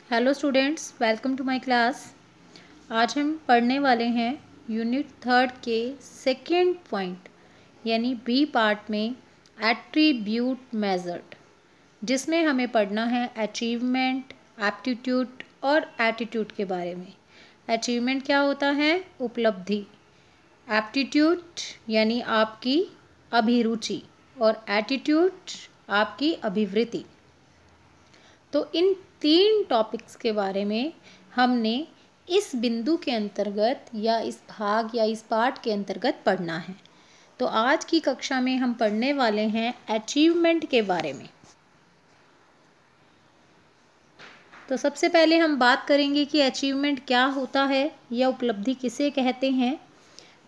Hello students, welcome to my class. आज हम पढ़ने वाले हैं यूनिट 3 के सेकेंड पॉइंट यानी बी पार्ट में एट्रीब्यूट मेजर्ड, जिसमें हमें पढ़ना है अचीवमेंट, एप्टीट्यूड और एटीट्यूड के बारे में। अचीवमेंट क्या होता है? उपलब्धि। एप्टीट्यूड यानी आपकी अभिरुचि और एटीट्यूड आपकी अभिवृत्ति। तो इन 3 टॉपिक्स के बारे में हमने इस बिंदु के अंतर्गत या इस भाग या इस पार्ट के अंतर्गत पढ़ना है। तो आज की कक्षा में हम पढ़ने वाले हैं अचीवमेंट के बारे में। तो सबसे पहले हम बात करेंगे कि अचीवमेंट क्या होता है या उपलब्धि किसे कहते हैं।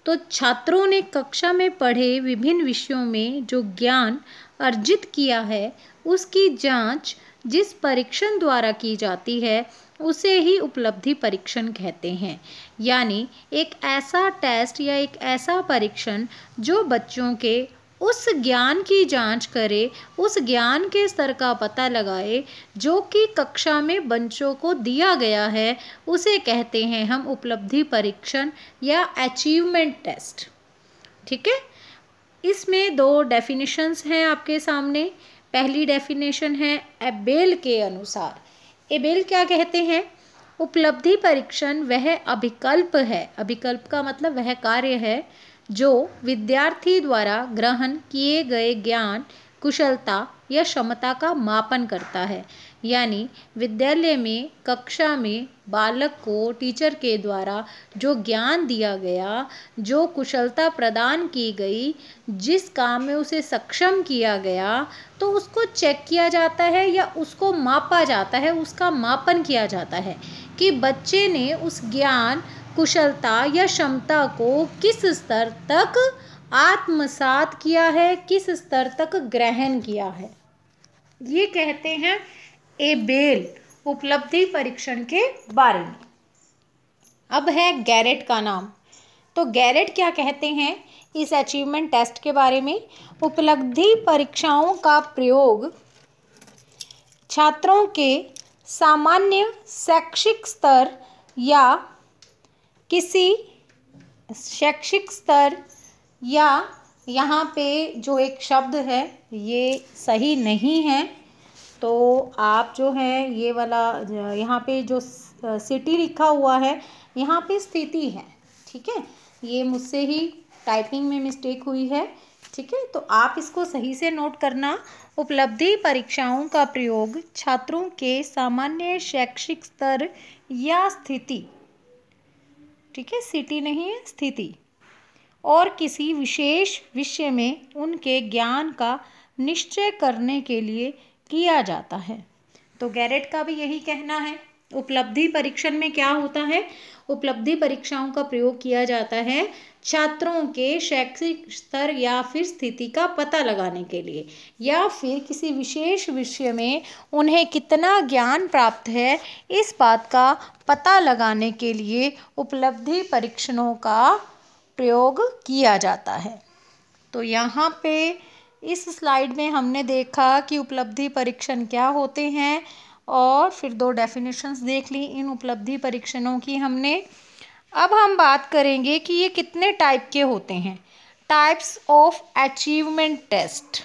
तो छात्रों ने कक्षा में पढ़े विभिन्न विषयों में जो ज्ञान अर्जित किया है उसकी जांच जिस परीक्षण द्वारा की जाती है उसे ही उपलब्धि परीक्षण कहते हैं। यानी एक ऐसा टेस्ट या एक ऐसा परीक्षण जो बच्चों के उस ज्ञान की जांच करे, उस ज्ञान के स्तर का पता लगाए जो कि कक्षा में बच्चों को दिया गया है, उसे कहते हैं हम उपलब्धि परीक्षण या अचीवमेंट टेस्ट। ठीक है, इसमें 2 डेफिनेशंस हैं आपके सामने। पहली डेफिनेशन है एबेल के अनुसार। एबेल क्या कहते हैं? उपलब्धि परीक्षण वह अभिकल्प है, अभिकल्प का मतलब वह कार्य है जो विद्यार्थी द्वारा ग्रहण किए गए ज्ञान, कुशलता या क्षमता का मापन करता है। यानी विद्यालय में कक्षा में बालक को टीचर के द्वारा जो ज्ञान दिया गया, जो कुशलता प्रदान की गई, जिस काम में उसे सक्षम किया गया, तो उसको चेक किया जाता है या उसको मापा जाता है, उसका मापन किया जाता है कि बच्चे ने उस ज्ञान, कुशलता या क्षमता को किस स्तर तक आत्मसात किया है, किस स्तर तक ग्रहण किया है। ये कहते हैं एबेल उपलब्धि परीक्षण के बारे में। अब है गैरेट का नाम। तो गैरेट क्या कहते हैं इस अचीवमेंट टेस्ट के बारे में? उपलब्धि परीक्षाओं का प्रयोग छात्रों के सामान्य शैक्षिक स्तर या किसी शैक्षिक स्तर या यहाँ पे जो एक शब्द है ये सही नहीं है, तो आप जो है ये वाला यहाँ पे जो सिटी लिखा हुआ है यहाँ पे स्थिति है। ठीक है, ये मुझसे ही टाइपिंग में मिस्टेक हुई है। ठीक है, तो आप इसको सही से नोट करना। उपलब्धि परीक्षाओं का प्रयोग छात्रों के सामान्य शैक्षिक स्तर या स्थिति, ठीक है, सिटी नहीं है, स्थिति, और किसी विशेष विषय में उनके ज्ञान का निश्चय करने के लिए किया जाता है। तो गैरेट का भी यही कहना है। उपलब्धि परीक्षण में क्या होता है? उपलब्धि परीक्षाओं का प्रयोग किया जाता है छात्रों के शैक्षिक स्तर या फिर स्थिति का पता लगाने के लिए, या फिर किसी विशेष विषय में उन्हें कितना ज्ञान प्राप्त है इस बात का पता लगाने के लिए उपलब्धि परीक्षणों का प्रयोग किया जाता है। तो यहाँ पे इस स्लाइड में हमने देखा कि उपलब्धि परीक्षण क्या होते हैं और फिर 2 डेफिनेशंस देख ली इन उपलब्धि परीक्षणों की हमने। अब हम बात करेंगे कि ये कितने टाइप के होते हैं। टाइप्स ऑफ अचीवमेंट टेस्ट,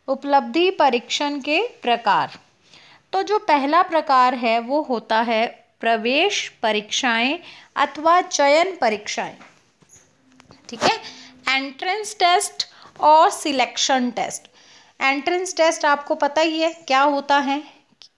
उपलब्धि परीक्षण के प्रकार। तो जो पहला प्रकार है वो होता है प्रवेश परीक्षाएं अथवा चयन परीक्षाएं। ठीक है, एंट्रेंस टेस्ट और सिलेक्शन टेस्ट। एंट्रेंस टेस्ट आपको पता ही है क्या होता है।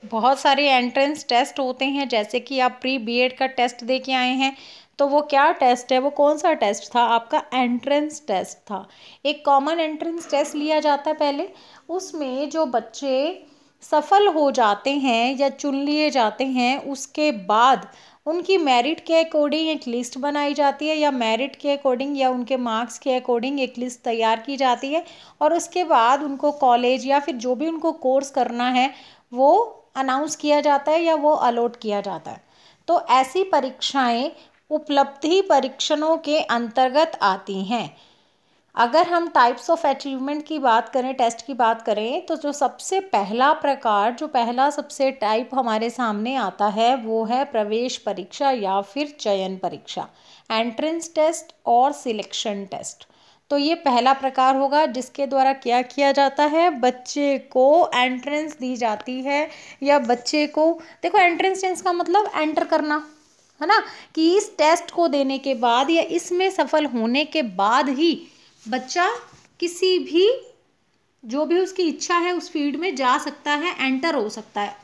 बहुत सारे एंट्रेंस टेस्ट होते हैं, जैसे कि आप प्री बीएड का टेस्ट दे के आए हैं, तो वो क्या टेस्ट है, वो कौन सा टेस्ट था? आपका एंट्रेंस टेस्ट था। एक कॉमन एंट्रेंस टेस्ट लिया जाता है पहले, उसमें जो बच्चे सफल हो जाते हैं या चुन लिए जाते हैं उसके बाद उनकी मेरिट के अकॉर्डिंग एक लिस्ट बनाई जाती है, या मेरिट के अकॉर्डिंग या उनके मार्क्स के अकॉर्डिंग एक लिस्ट तैयार की जाती है, और उसके बाद उनको कॉलेज या फिर जो भी उनको कोर्स करना है वो अनाउंस किया जाता है या वो अलॉट किया जाता है। तो ऐसी परीक्षाएं उपलब्धि परीक्षणों के अंतर्गत आती हैं। अगर हम टाइप्स ऑफ अचीवमेंट की बात करें, टेस्ट की बात करें, तो जो सबसे पहला प्रकार, जो पहला सबसे टाइप हमारे सामने आता है वो है प्रवेश परीक्षा या फिर चयन परीक्षा, एंट्रेंस टेस्ट और सिलेक्शन टेस्ट। तो ये पहला प्रकार होगा जिसके द्वारा क्या किया जाता है, बच्चे को एंट्रेंस दी जाती है, या बच्चे को, देखो एंट्रेंस टेस्ट का मतलब एंटर करना है ना, कि इस टेस्ट को देने के बाद या इसमें सफल होने के बाद ही बच्चा किसी भी, जो भी उसकी इच्छा है उस फील्ड में जा सकता है, एंटर हो सकता है।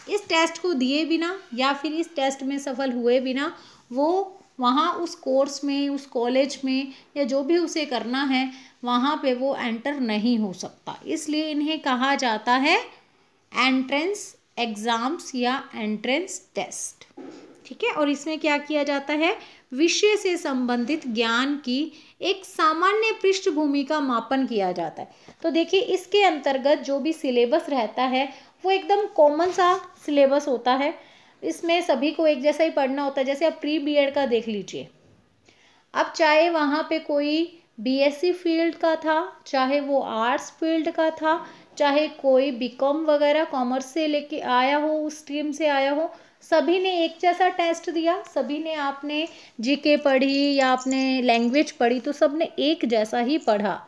इस टेस्ट को दिए बिना या फिर इस टेस्ट में सफल हुए बिना वो वहाँ उस कोर्स में, उस कॉलेज में, या जो भी उसे करना है वहाँ पे वो एंटर नहीं हो सकता। इसलिए इन्हें कहा जाता है एंट्रेंस एग्ज़ाम्स या एंट्रेंस टेस्ट। ठीक है, और इसमें क्या किया जाता है, विषय से संबंधित ज्ञान की एक सामान्य पृष्ठभूमि का मापन किया जाता है। तो देखिए इसके अंतर्गत जो भी सिलेबस रहता है वो एकदम कॉमन सा सिलेबस होता है, इसमें सभी को एक जैसा ही पढ़ना होता है। जैसे आप प्री बीएड का देख लीजिए, अब चाहे वहाँ पे कोई बीएससी फील्ड का था, चाहे वो आर्ट्स फील्ड का था, चाहे कोई बीकॉम वगैरह कॉमर्स से लेके आया हो, उस स्ट्रीम से आया हो, सभी ने एक जैसा टेस्ट दिया, सभी ने, आपने जीके पढ़ी या आपने लैंग्वेज पढ़ी तो सब ने एक जैसा ही पढ़ा।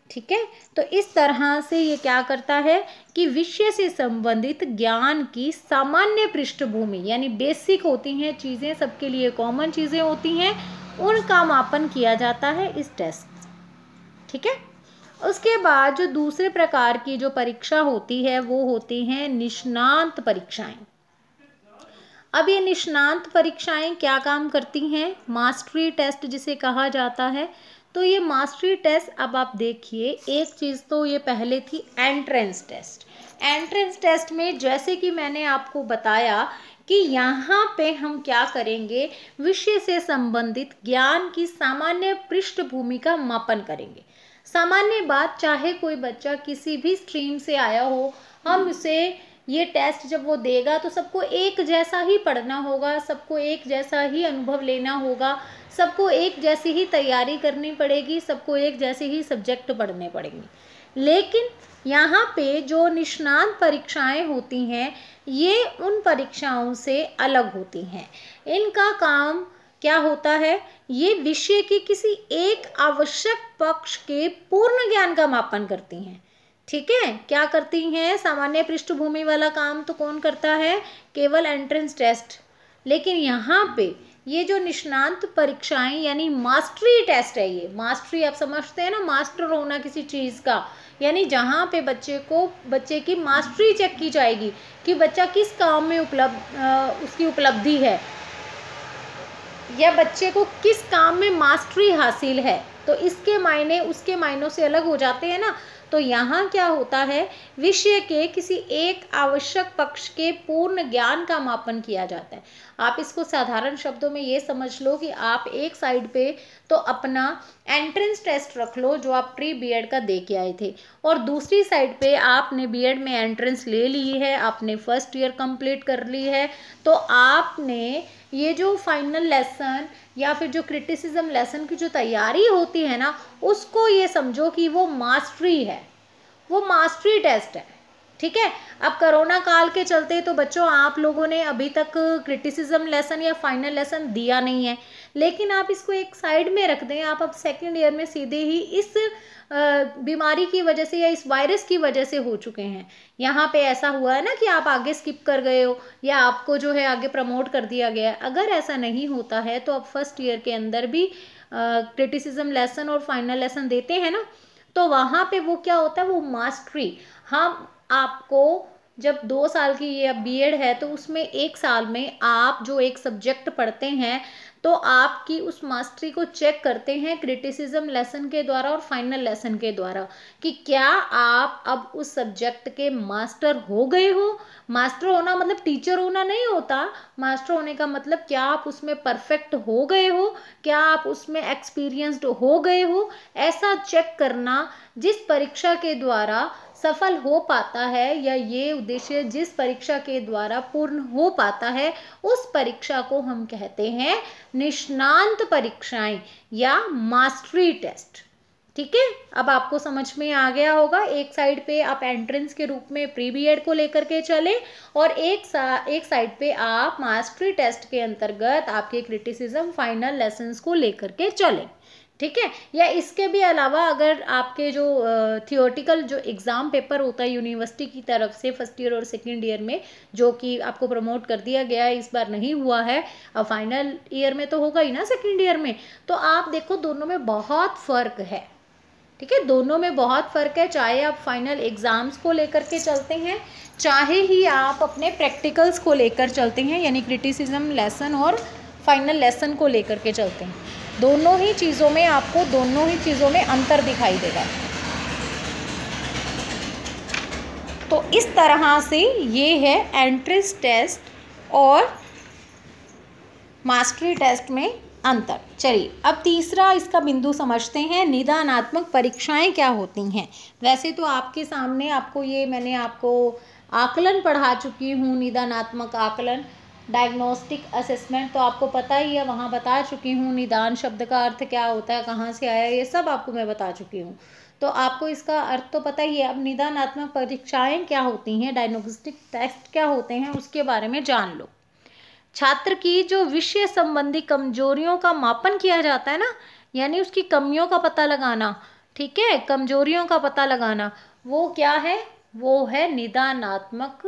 ठीक है, तो इस तरह से ये क्या करता है कि विषय से संबंधित ज्ञान की सामान्य पृष्ठभूमि, यानी बेसिक होती हैं चीज़ें, सबके लिए कॉमन चीज़ें होती हैं, उनका मापन किया जाता है इस टेस्ट। ठीक है, उसके बाद जो दूसरे प्रकार की जो परीक्षा होती है वो होती हैं निष्णात परीक्षाएं। अब ये निष्णात परीक्षाएं क्या काम करती हैं, मास्टरी टेस्ट जिसे कहा जाता है। तो ये मास्टरी टेस्ट, अब आप देखिए एक चीज़ तो ये पहले थी एंट्रेंस टेस्ट। एंट्रेंस टेस्ट में जैसे कि मैंने आपको बताया कि यहाँ पे हम क्या करेंगे, विषय से संबंधित ज्ञान की सामान्य पृष्ठभूमि का मापन करेंगे। सामान्य बात, चाहे कोई बच्चा किसी भी स्ट्रीम से आया हो, हम उसे ये टेस्ट जब वो देगा तो सबको एक जैसा ही पढ़ना होगा, सबको एक जैसा ही अनुभव लेना होगा, सबको एक जैसी ही तैयारी करनी पड़ेगी, सबको एक जैसे ही सब्जेक्ट पढ़ने पड़ेंगे। लेकिन यहाँ पे जो निष्णात परीक्षाएं होती हैं ये उन परीक्षाओं से अलग होती हैं। इनका काम क्या होता है, ये विषय के किसी एक आवश्यक पक्ष के पूर्ण ज्ञान का मापन करती हैं। ठीक है, क्या करती हैं, सामान्य पृष्ठभूमि वाला काम तो कौन करता है, केवल एंट्रेंस टेस्ट। लेकिन यहाँ पे ये जो निष्णात परीक्षाएं यानी मास्टरी टेस्ट है, ये मास्टरी आप समझते हैं ना, मास्टर होना किसी चीज़ का, यानी जहाँ पे बच्चे की मास्टरी चेक की जाएगी कि बच्चा किस काम में उसकी उपलब्धि है, या बच्चे को किस काम में मास्टरी हासिल है। तो इसके मायने उसके मायनों से अलग हो जाते हैं ना। तो यहाँ क्या होता है, विषय के किसी एक आवश्यक पक्ष के पूर्ण ज्ञान का मापन किया जाता है। आप इसको साधारण शब्दों में ये समझ लो कि आप एक साइड पे तो अपना एंट्रेंस टेस्ट रख लो जो आप प्री बीएड का दे के आए थे, और दूसरी साइड पे आपने बीएड में एंट्रेंस ले ली है, आपने फर्स्ट ईयर कंप्लीट कर ली है, तो आपने ये जो फाइनल लेसन या फिर जो क्रिटिसिज्म लेसन की जो तैयारी होती है ना, उसको ये समझो कि वो मास्टरी है, वो मास्टरी टेस्ट है। ठीक है, अब कोरोना काल के चलते तो बच्चों आप लोगों ने अभी तक क्रिटिसिज्म लेसन या फाइनल लेसन दिया नहीं है, लेकिन आप इसको एक साइड में रख दें, आप अब सेकेंड ईयर में सीधे ही इस बीमारी की वजह से या इस वायरस की वजह से हो चुके हैं। यहाँ पे ऐसा हुआ है ना कि आप आगे स्किप कर गए हो या आपको जो है आगे प्रमोट कर दिया गया है। अगर ऐसा नहीं होता है तो आप फर्स्ट ईयर के अंदर भी क्रिटिसिज्म लेसन और फाइनल लेसन देते हैं ना, तो वहाँ पे वो क्या होता है, वो मास्टरी। हम आपको जब 2 साल की ये बीएड है तो उसमें 1 साल में आप जो एक सब्जेक्ट पढ़ते हैं तो आपकी उस मास्टरी को चेक करते हैं क्रिटिसिज्म लेसन के द्वारा और फाइनल लेसन के द्वारा कि क्या आप अब उस सब्जेक्ट के मास्टर हो गए हो। मास्टर होना मतलब टीचर होना नहीं होता, मास्टर होने का मतलब क्या आप उसमें परफेक्ट हो गए हो, क्या आप उसमें एक्सपीरियंस्ड हो गए हो। ऐसा चेक करना जिस परीक्षा के द्वारा सफल हो पाता है या ये उद्देश्य जिस परीक्षा के द्वारा पूर्ण हो पाता है, उस परीक्षा को हम कहते हैं निष्णात परीक्षाएं या मास्टरी टेस्ट। ठीक है, अब आपको समझ में आ गया होगा। एक साइड पे आप एंट्रेंस के रूप में प्री बीएड को लेकर के चले और एक साइड पे आप मास्टरी टेस्ट के अंतर्गत आपके क्रिटिसिज्म फाइनल लेसन्स को लेकर के चले। ठीक है, या इसके भी अलावा अगर आपके जो थियोरटिकल जो एग्ज़ाम पेपर होता है यूनिवर्सिटी की तरफ से फर्स्ट ईयर और सेकेंड ईयर में, जो कि आपको प्रमोट कर दिया गया है, इस बार नहीं हुआ है, अब फाइनल ईयर में तो होगा ही ना सेकेंड ईयर में, तो आप देखो दोनों में बहुत फ़र्क है। ठीक है, दोनों में बहुत फ़र्क है, चाहे आप फाइनल एग्ज़ाम्स को लेकर के चलते हैं, चाहे ही आप अपने प्रैक्टिकल्स को लेकर चलते हैं, यानी क्रिटिसिज्म लेसन और फाइनल लेसन को लेकर के चलते हैं। दोनों ही चीज़ों में आपको दोनों ही चीज़ों में अंतर दिखाई देगा। तो इस तरह से ये है एंट्रेंस टेस्ट और मास्टरी टेस्ट में अंतर। चलिए अब तीसरा इसका बिंदु समझते हैं, निदानात्मक परीक्षाएं क्या होती हैं। वैसे तो आपके सामने आपको ये मैंने आपको आकलन पढ़ा चुकी हूँ, निदानात्मक आकलन डायग्नोस्टिक असेसमेंट तो आपको पता ही है, वहाँ बता चुकी हूँ निदान शब्द का अर्थ क्या होता है, कहाँ से आया, ये सब आपको मैं बता चुकी हूँ, तो आपको इसका अर्थ तो पता ही है। अब निदानात्मक परीक्षाएं क्या होती हैं, डायग्नोस्टिक टेस्ट क्या होते हैं, उसके बारे में जान लो। छात्र की जो विषय संबंधी कमजोरियों का मापन किया जाता है ना, यानी उसकी कमियों का पता लगाना, ठीक है, कमजोरियों का पता लगाना, वो क्या है, वो है निदानात्मक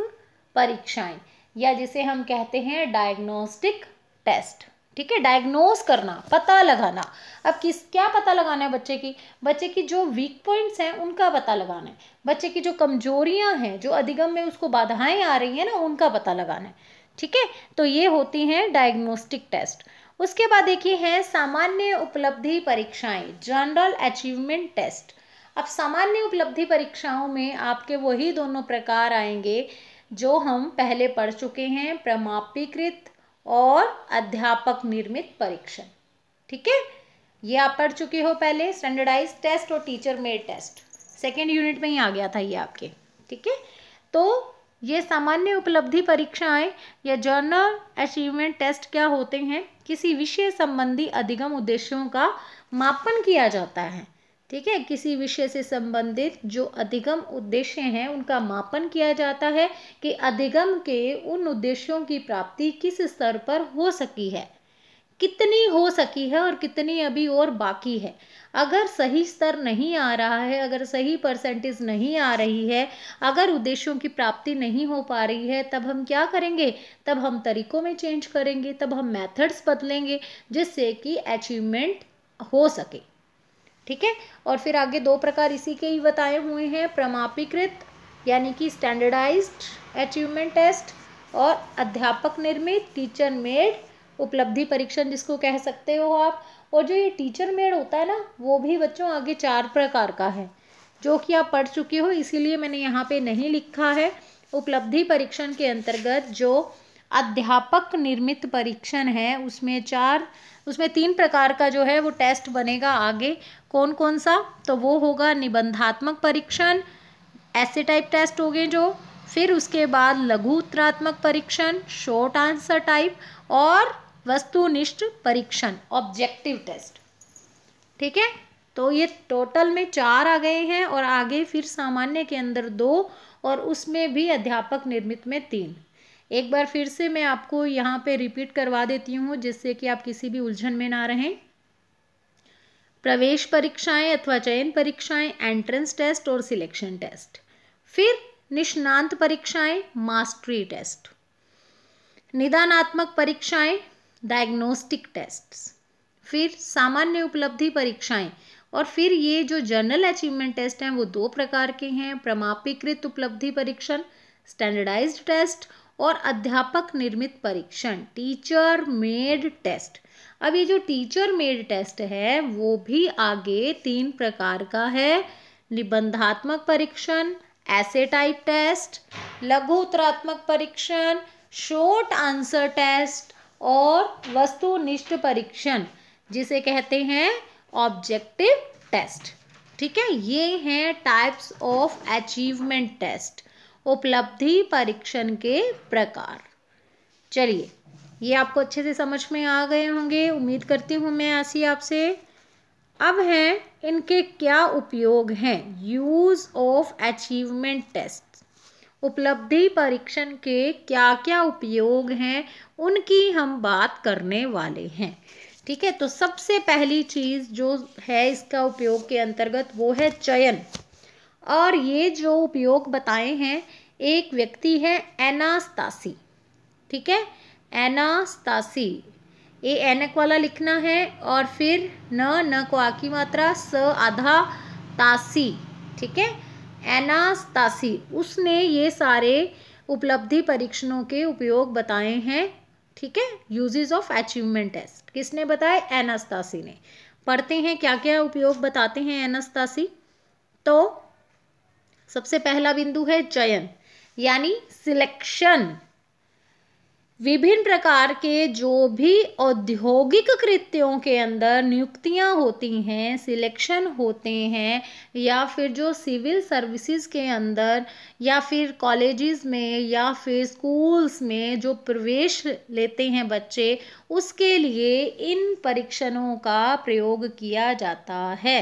परीक्षाएं, या जिसे हम कहते हैं डायग्नोस्टिक टेस्ट। ठीक है, डायग्नोस करना, पता लगाना। अब क्या पता लगाना है, बच्चे की जो वीक पॉइंट्स हैं उनका पता लगाना है, बच्चे की जो कमजोरियां हैं, जो अधिगम में उसको बाधाएं आ रही हैं ना, उनका पता लगाना है। ठीक है, तो ये होती हैं डायग्नोस्टिक टेस्ट। उसके बाद देखिए है सामान्य उपलब्धि परीक्षाएं, जनरल अचीवमेंट टेस्ट। अब सामान्य उपलब्धि परीक्षाओं में आपके वही दोनों प्रकार आएंगे जो हम पहले पढ़ चुके हैं, प्रमापीकृत और अध्यापक निर्मित परीक्षण। ठीक है, ये आप पढ़ चुके हो पहले, स्टैंडर्डाइज टेस्ट और teacher made test, second unit में ही आ गया था ये आपके। ठीक है, तो ये सामान्य उपलब्धि परीक्षाएं या जनरल अचीवमेंट टेस्ट क्या होते हैं, किसी विषय संबंधी अधिगम उद्देश्यों का मापन किया जाता है। ठीक है, किसी विषय से संबंधित जो अधिगम उद्देश्य हैं उनका मापन किया जाता है कि अधिगम के उन उद्देश्यों की प्राप्ति किस स्तर पर हो सकी है, कितनी हो सकी है और कितनी अभी और बाकी है। अगर सही स्तर नहीं आ रहा है, अगर सही परसेंटेज नहीं आ रही है, अगर उद्देश्यों की प्राप्ति नहीं हो पा रही है, तब हम क्या करेंगे, तब हम तरीकों में चेंज करेंगे, तब हम मेथड्स बदलेंगे जिससे कि अचीवमेंट हो सके। ठीक है, और फिर आगे दो प्रकार इसी के ही बताए हुए हैं, प्रमापीकृत यानी कि स्टैंडर्डाइज्ड अचीवमेंट टेस्ट और अध्यापक निर्मित टीचर मेड उपलब्धि परीक्षण जिसको कह सकते हो आप। और जो ये टीचर मेड होता है ना, वो भी बच्चों आगे 4 प्रकार का है जो कि आप पढ़ चुके हो, इसीलिए मैंने यहाँ पे नहीं लिखा है। उपलब्धि परीक्षण के अंतर्गत जो अध्यापक निर्मित परीक्षण है उसमें 3 प्रकार का जो है वो टेस्ट बनेगा आगे। कौन कौन सा, तो वो होगा निबंधात्मक परीक्षण, ऐसे टाइप टेस्ट हो गए जो, फिर उसके बाद लघु उत्तरात्मक परीक्षण, शॉर्ट आंसर टाइप, और वस्तुनिष्ठ परीक्षण, ऑब्जेक्टिव टेस्ट। ठीक है, तो ये टोटल में 4 आ गए हैं, और आगे फिर सामान्य के अंदर 2 और उसमें भी अध्यापक निर्मित में 3। एक बार फिर से मैं आपको यहाँ पे रिपीट करवा देती हूँ जिससे कि आप किसी भी उलझन में ना रहें। प्रवेश परीक्षाएं अथवा चयन परीक्षाएं, एंट्रेंस टेस्ट और सिलेक्शन टेस्ट, फिर निष्णांत परीक्षाएं, मास्टरी टेस्ट, निदानात्मक परीक्षाएं, डायग्नोस्टिक टेस्ट्स, फिर सामान्य उपलब्धि परीक्षाएं, और फिर ये जो जनरल अचीवमेंट टेस्ट हैं वो 2 प्रकार के हैं, प्रमापीकृत उपलब्धि परीक्षण स्टैंडर्डाइज्ड टेस्ट और अध्यापक निर्मित परीक्षण टीचर मेड टेस्ट। अब ये जो टीचर मेड टेस्ट है वो भी आगे 3 प्रकार का है, निबंधात्मक परीक्षण, ऐसे टाइप टेस्ट, लघु उत्तरात्मक परीक्षण, शॉर्ट आंसर टेस्ट और वस्तुनिष्ठ परीक्षण जिसे कहते हैं ऑब्जेक्टिव टेस्ट। ठीक है, ये हैं टाइप्स ऑफ अचीवमेंट टेस्ट, उपलब्धि परीक्षण के प्रकार। चलिए, ये आपको अच्छे से समझ में आ गए होंगे, उम्मीद करती हूँ मैं ऐसी आपसे। अब हैं इनके क्या उपयोग हैं। यूज़ ऑफ अचीवमेंट टेस्ट, उपलब्धि परीक्षण के क्या क्या उपयोग हैं उनकी हम बात करने वाले हैं। ठीक है, तो सबसे पहली चीज़ जो है इसका उपयोग के अंतर्गत वो है चयन। और ये जो उपयोग बताए हैं, एक व्यक्ति है एनास्तासी। ठीक है, एनास्तासी, ए एनक वाला लिखना है और फिर न को आ की मात्रा, स आधा तासी। ठीक है, एनास्तासी, उसने ये सारे उपलब्धि परीक्षणों के उपयोग बताए हैं। ठीक है, यूजेस ऑफ अचीवमेंट टेस्ट किसने बताए, एनास्तासी ने। पढ़ते हैं क्या क्या उपयोग बताते हैं एनास्तासी। तो सबसे पहला बिंदु है चयन यानी सिलेक्शन। विभिन्न प्रकार के जो भी औद्योगिक कृत्यों के अंदर नियुक्तियां होती हैं, सिलेक्शन होते हैं, या फिर जो सिविल सर्विसेज के अंदर या फिर कॉलेजेस में या फिर स्कूल्स में जो प्रवेश लेते हैं बच्चे, उसके लिए इन परीक्षणों का प्रयोग किया जाता है।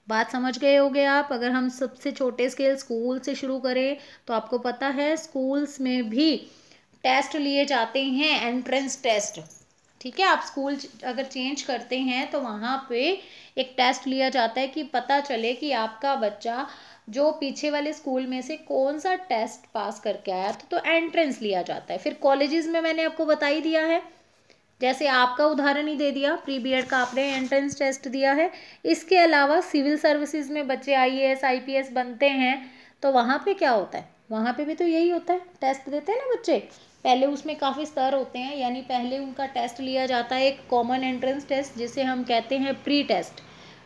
बात समझ गए होंगे आप। अगर हम सबसे छोटे स्केल स्कूल से शुरू करें तो आपको पता है स्कूल्स में भी टेस्ट लिए जाते हैं, एंट्रेंस टेस्ट। ठीक है, आप स्कूल अगर चेंज करते हैं तो वहाँ पे एक टेस्ट लिया जाता है कि पता चले कि आपका बच्चा जो पीछे वाले स्कूल में से कौन सा टेस्ट पास करके आया, तो एंट्रेंस लिया जाता है। फिर कॉलेजेस में मैंने आपको बता ही दिया है, जैसे आपका उदाहरण ही दे दिया, प्री बीएड का आपने एंट्रेंस टेस्ट दिया है। इसके अलावा सिविल सर्विसेज में बच्चे आईएएस आईपीएस बनते हैं तो वहाँ पे क्या होता है, वहाँ पे भी तो यही होता है, टेस्ट देते हैं ना बच्चे। पहले उसमें काफ़ी स्तर होते हैं, यानी पहले उनका टेस्ट लिया जाता है एक कॉमन एंट्रेंस टेस्ट जिसे हम कहते हैं प्री टेस्ट।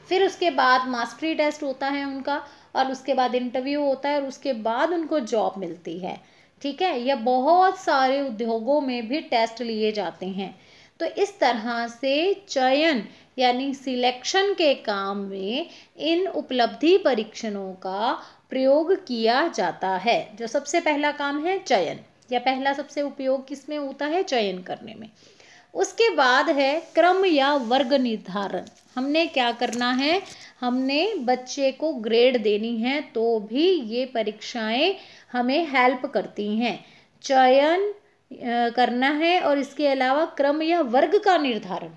फिर उसके बाद मास्टरी टेस्ट होता है उनका, और उसके बाद इंटरव्यू होता है, और उसके बाद उनको जॉब मिलती है। ठीक है, या बहुत सारे उद्योगों में भी टेस्ट लिए जाते हैं। तो इस तरह से चयन यानी सिलेक्शन के काम में इन उपलब्धि परीक्षणों का प्रयोग किया जाता है। जो सबसे पहला काम है चयन, या पहला सबसे उपयोग किसमें होता है, चयन करने में। उसके बाद है क्रम या वर्ग निर्धारण। हमने क्या करना है, हमने बच्चे को ग्रेड देनी है, तो भी ये परीक्षाएं हमें हेल्प करती हैं। चयन करना है और इसके अलावा क्रम या वर्ग का निर्धारण।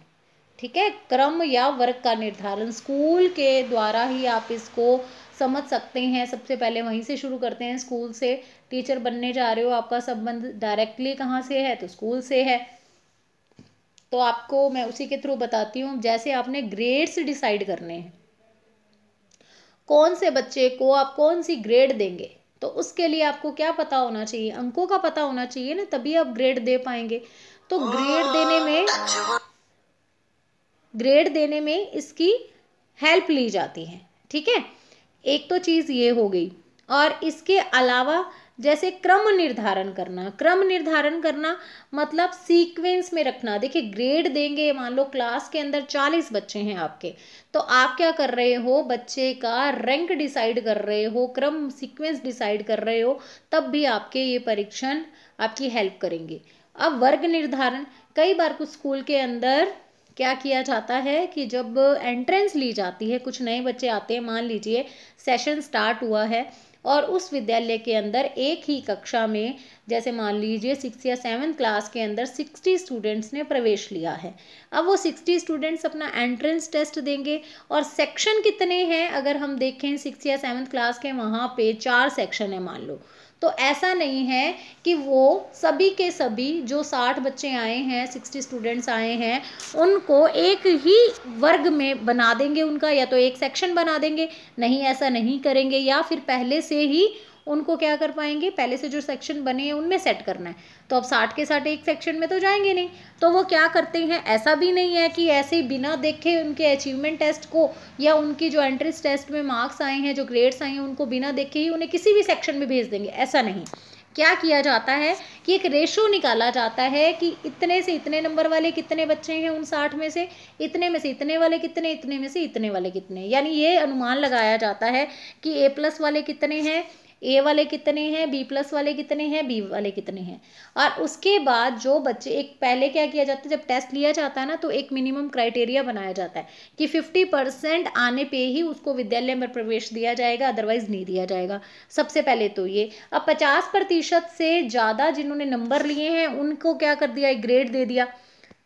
ठीक है, क्रम या वर्ग का निर्धारण स्कूल के द्वारा ही आप इसको समझ सकते हैं। सबसे पहले वहीं से शुरू करते हैं, स्कूल से। टीचर बनने जा रहे हो, आपका संबंध डायरेक्टली कहाँ से है, तो स्कूल से है। तो आपको मैं उसी के थ्रू बताती हूँ। जैसे आपने ग्रेड्स डिसाइड करने हैं, कौन से बच्चे को आप कौन सी ग्रेड देंगे, तो उसके लिए आपको क्या पता होना चाहिए, अंकों का पता होना चाहिए ना, तभी आप ग्रेड दे पाएंगे। तो ग्रेड देने में इसकी हेल्प ली जाती है। ठीक है, एक तो चीज़ ये हो गई। और इसके अलावा जैसे क्रम निर्धारण करना, क्रम निर्धारण करना मतलब सीक्वेंस में रखना। देखिए, ग्रेड देंगे, मान लो क्लास के अंदर 40 बच्चे हैं आपके, तो आप क्या कर रहे हो, बच्चे का रैंक डिसाइड कर रहे हो, क्रम सीक्वेंस डिसाइड कर रहे हो, तब भी आपके ये परीक्षण आपकी हेल्प करेंगे। अब वर्ग निर्धारण, कई बार कुछ स्कूल के अंदर क्या किया जाता है कि जब एंट्रेंस ली जाती है, कुछ नए बच्चे आते हैं, मान लीजिए सेशन स्टार्ट हुआ है और उस विद्यालय के अंदर एक ही कक्षा में, जैसे मान लीजिए 6 या 7 क्लास के अंदर 60 स्टूडेंट्स ने प्रवेश लिया है। अब वो 60 स्टूडेंट्स अपना एंट्रेंस टेस्ट देंगे, और सेक्शन कितने हैं अगर हम देखें 6 या 7 क्लास के, वहाँ पे 4 सेक्शन है मान लो। तो ऐसा नहीं है कि वो सभी के सभी जो 60 बच्चे आए हैं, 60 स्टूडेंट्स आए हैं, उनको एक ही वर्ग में बना देंगे उनका, या तो एक सेक्शन बना देंगे, नहीं ऐसा नहीं करेंगे, या फिर पहले से ही उनको क्या कर पाएंगे, पहले से जो सेक्शन बने हैं उनमें सेट करना है। तो अब 60 के 60 एक सेक्शन में तो जाएंगे नहीं, तो वो क्या करते हैं, ऐसा भी नहीं है कि ऐसे ही बिना देखे उनके अचीवमेंट टेस्ट को या उनकी जो एंट्रेंस टेस्ट में मार्क्स आए हैं, जो ग्रेड्स आए हैं, उनको बिना देखे ही उन्हें किसी भी सेक्शन में भेज देंगे, ऐसा नहीं। क्या किया जाता है कि एक रेशो निकाला जाता है कि इतने से इतने नंबर वाले कितने बच्चे हैं उन 60 में से, इतने में से इतने वाले कितने, इतने में से इतने वाले कितने, यानी ये अनुमान लगाया जाता है कि A+ वाले कितने हैं, ए वाले कितने हैं, बी प्लस वाले कितने हैं, बी वाले कितने हैं। और उसके बाद जो बच्चे, एक पहले क्या किया जाता है, जब टेस्ट लिया जाता है ना तो एक मिनिमम क्राइटेरिया बनाया जाता है कि 50% आने पे ही उसको विद्यालय में प्रवेश दिया जाएगा, अदरवाइज नहीं दिया जाएगा। सबसे पहले तो ये। अब 50% से ज़्यादा जिन्होंने नंबर लिए हैं उनको क्या कर दिया, एक ग्रेड दे दिया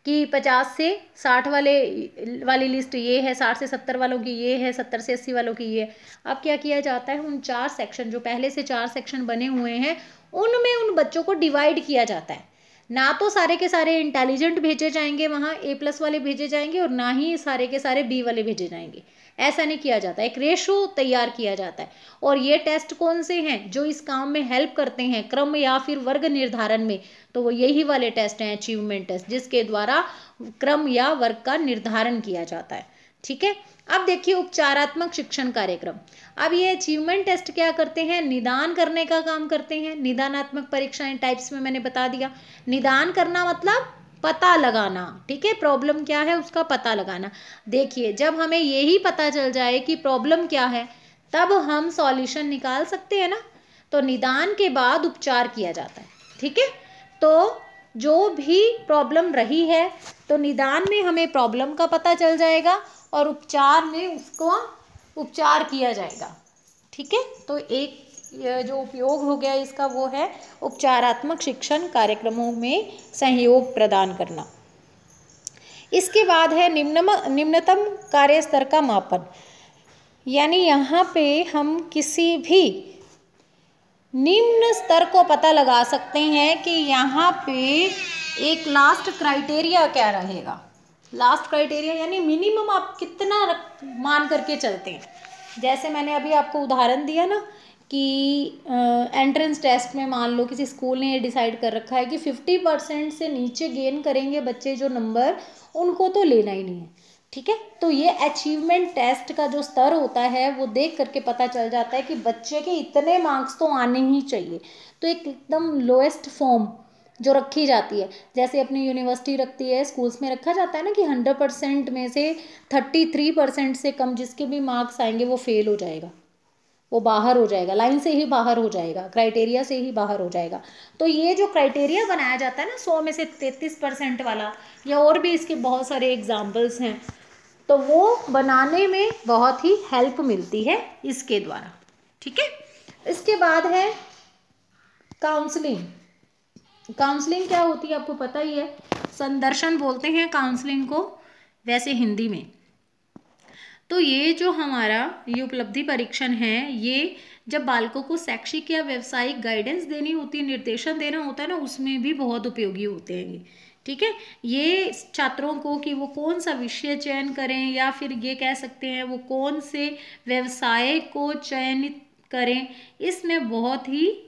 कि 50 से 60 वाली लिस्ट ये है, 60 से 70 वालों की ये है, 70 से 80 वालों की ये है। अब क्या किया जाता है, उन 4 सेक्शन, जो पहले से 4 सेक्शन बने हुए हैं, उनमें उन बच्चों को डिवाइड किया जाता है। ना तो सारे के सारे इंटेलिजेंट भेजे जाएंगे वहाँ, ए प्लस वाले भेजे जाएंगे, और ना ही सारे के सारे बी वाले भेजे जाएंगे। ऐसा नहीं किया जाता, एक रेशो तैयार किया जाता है। और ये टेस्ट कौन से हैं जो इस काम में हेल्प करते हैं, क्रम या फिर वर्ग निर्धारण में, तो वो यही वाले टेस्ट हैं, अचीवमेंट टेस्ट, जिसके द्वारा क्रम या वर्ग का निर्धारण किया जाता है। ठीक है। अब देखिए उपचारात्मक शिक्षण कार्यक्रम। अब ये अचीवमेंट टेस्ट क्या करते हैं, निदान करने का काम करते हैं। निदानात्मक परीक्षाएं टाइप्स में मैंने बता दिया। निदान करना मतलब पता लगाना, ठीक है, प्रॉब्लम क्या है उसका पता लगाना। देखिए जब हमें यही पता चल जाए कि प्रॉब्लम क्या है, तब हम सॉल्यूशन निकाल सकते हैं ना। तो निदान के बाद उपचार किया जाता है। ठीक है। तो जो भी प्रॉब्लम रही है, तो निदान में हमें प्रॉब्लम का पता चल जाएगा और उपचार में उसको उपचार किया जाएगा। ठीक है। तो एक जो उपयोग हो गया इसका वो है उपचारात्मक शिक्षण कार्यक्रमों में सहयोग प्रदान करना। इसके बाद है निम्नतम कार्य स्तर का मापन। यानी यहाँ पे हम किसी भी निम्न स्तर को पता लगा सकते हैं कि यहाँ पे एक लास्ट क्राइटेरिया क्या रहेगा। लास्ट क्राइटेरिया यानी मिनिमम आप कितना मान करके चलते हैं। जैसे मैंने अभी आपको उदाहरण दिया ना कि एंट्रेंस टेस्ट में मान लो किसी स्कूल ने ये डिसाइड कर रखा है कि 50% से नीचे गेन करेंगे बच्चे जो नंबर, उनको तो लेना ही नहीं है। ठीक है। तो ये अचीवमेंट टेस्ट का जो स्तर होता है वो देख करके पता चल जाता है कि बच्चे के इतने मार्क्स तो आने ही चाहिए। तो एक एकदम लोएस्ट फॉर्म जो रखी जाती है, जैसे अपनी यूनिवर्सिटी रखती है, स्कूल्स में रखा जाता है ना कि 100% में से 33% से कम जिसके भी मार्क्स आएंगे वो फेल हो जाएगा, वो बाहर हो जाएगा, लाइन से ही बाहर हो जाएगा, क्राइटेरिया से ही बाहर हो जाएगा। तो ये जो क्राइटेरिया बनाया जाता है ना 100 में से 33% वाला, या और भी इसके बहुत सारे एग्जाम्पल्स हैं, तो वो बनाने में बहुत ही हेल्प मिलती है इसके द्वारा। ठीक है। इसके बाद है काउंसलिंग। काउंसलिंग क्या होती है आपको पता ही है, संदर्शन बोलते हैं काउंसलिंग को वैसे हिंदी में। तो ये जो हमारा ये उपलब्धि परीक्षण है, ये जब बालकों को शैक्षिक या व्यवसायिक गाइडेंस देनी होती है, निर्देशन देना होता है ना, उसमें भी बहुत उपयोगी होते हैं ये। ठीक है। ये छात्रों को कि वो कौन सा विषय चयन करें, या फिर ये कह सकते हैं वो कौन से व्यवसाय को चयनित करें, इसमें बहुत ही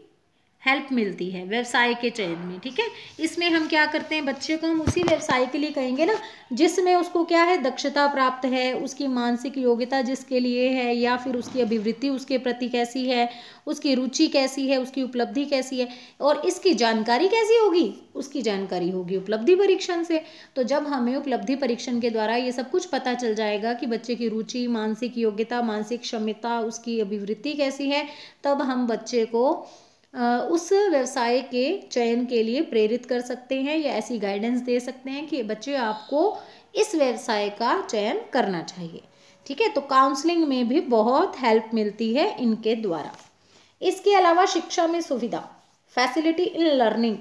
हेल्प मिलती है व्यवसाय के चयन में। ठीक है। इसमें हम क्या करते हैं, बच्चे को हम उसी व्यवसाय के लिए कहेंगे ना जिसमें उसको क्या है, दक्षता प्राप्त है, उसकी मानसिक योग्यता जिसके लिए है, या फिर उसकी अभिवृत्ति उसके प्रति कैसी है, उसकी रुचि कैसी है, उसकी उपलब्धि कैसी है, और इसकी जानकारी कैसी होगी, उसकी जानकारी होगी उपलब्धि परीक्षण से। तो जब हमें उपलब्धि परीक्षण के द्वारा ये सब कुछ पता चल जाएगा कि बच्चे की रुचि, मानसिक योग्यता, मानसिक क्षमता, उसकी अभिवृत्ति कैसी है, तब हम बच्चे को उस व्यवसाय के चयन के लिए प्रेरित कर सकते हैं, या ऐसी गाइडेंस दे सकते हैं कि बच्चे आपको इस व्यवसाय का चयन करना चाहिए। ठीक है। तो काउंसलिंग में भी बहुत हेल्प मिलती है इनके द्वारा। इसके अलावा शिक्षा में सुविधा, फैसिलिटी इन लर्निंग,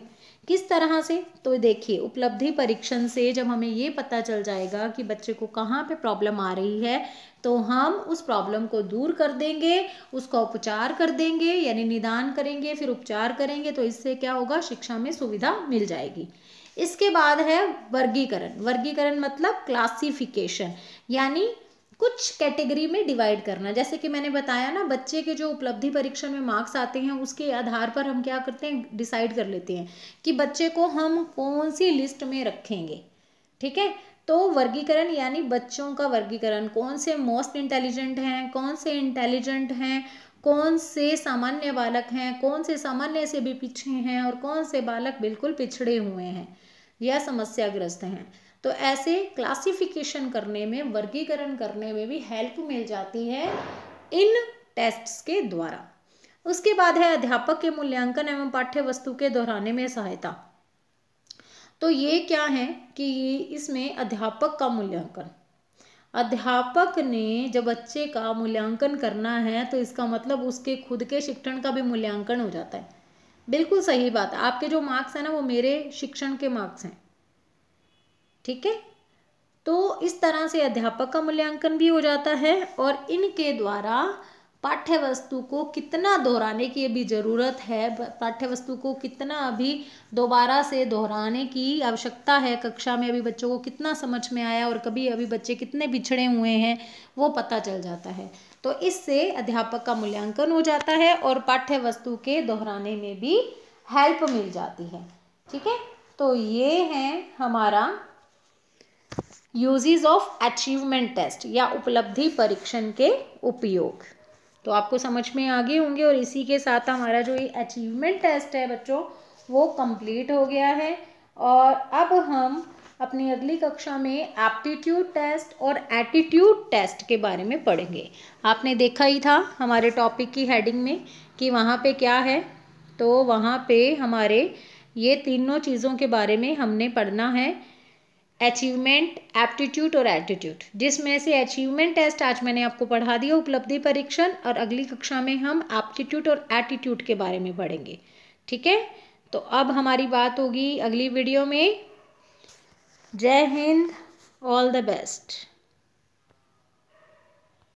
किस तरह से, तो देखिए उपलब्धि परीक्षण से जब हमें ये पता चल जाएगा कि बच्चे को कहाँ पे प्रॉब्लम आ रही है, तो हम उस प्रॉब्लम को दूर कर देंगे, उसका उपचार कर देंगे, यानी निदान करेंगे फिर उपचार करेंगे। तो इससे क्या होगा, शिक्षा में सुविधा मिल जाएगी। इसके बाद है वर्गीकरण। वर्गीकरण मतलब क्लासिफिकेशन, यानी कुछ कैटेगरी में डिवाइड करना। जैसे कि मैंने बताया ना, बच्चे के जो उपलब्धि परीक्षण में मार्क्स आते हैं उसके आधार पर हम क्या करते हैं, डिसाइड कर लेते हैं कि बच्चे को हम कौन सी लिस्ट में रखेंगे। ठीक है। तो वर्गीकरण यानी बच्चों का वर्गीकरण, कौन से मोस्ट इंटेलिजेंट हैं, कौन से इंटेलिजेंट हैं, कौन से सामान्य बालक हैं, कौन से सामान्य से भी पीछे हैं, और कौन से बालक बिल्कुल पिछड़े हुए हैं या समस्याग्रस्त हैं। तो ऐसे क्लासिफिकेशन करने में, वर्गीकरण करने में भी हेल्प मिल जाती है इन टेस्ट्स के द्वारा। उसके बाद है अध्यापक के मूल्यांकन एवं पाठ्य वस्तु के दोहराने में सहायता। तो ये क्या है कि इसमें अध्यापक का मूल्यांकन, अध्यापक ने जब बच्चे का मूल्यांकन करना है तो इसका मतलब उसके खुद के शिक्षण का भी मूल्यांकन हो जाता है। बिल्कुल सही बात है, आपके जो मार्क्स हैं ना वो मेरे शिक्षण के मार्क्स हैं, ठीक है। तो इस तरह से अध्यापक का मूल्यांकन भी हो जाता है और इनके द्वारा पाठ्य वस्तु को कितना दोहराने की अभी ज़रूरत है, पाठ्य वस्तु को कितना अभी दोबारा से दोहराने की आवश्यकता है, कक्षा में अभी बच्चों को कितना समझ में आया और कभी अभी बच्चे कितने पिछड़े हुए हैं वो पता चल जाता है। तो इससे अध्यापक का मूल्यांकन हो जाता है और पाठ्य वस्तु के दोहराने में भी हेल्प मिल जाती है, ठीक है। तो ये है हमारा यूजेस ऑफ अचीवमेंट टेस्ट या उपलब्धि परीक्षण के उपयोग। तो आपको समझ में आ गए होंगे और इसी के साथ हमारा जो ये अचीवमेंट टेस्ट है बच्चों वो कंप्लीट हो गया है। और अब हम अपनी अगली कक्षा में एप्टीट्यूड टेस्ट और एटीट्यूड टेस्ट के बारे में पढ़ेंगे। आपने देखा ही था हमारे टॉपिक की हेडिंग में कि वहाँ पे क्या है, तो वहाँ पे हमारे ये तीनों चीज़ों के बारे में हमने पढ़ना है, अचीवमेंट, एप्टीट्यूड और एटीट्यूड, जिसमें से अचीवमेंट टेस्ट आज मैंने आपको पढ़ा दिया, उपलब्धि परीक्षण, और अगली कक्षा में हम एप्टीट्यूड और एटीट्यूड के बारे में पढ़ेंगे, ठीक है। तो अब हमारी बात होगी अगली वीडियो में। जय हिंद, ऑल द बेस्ट।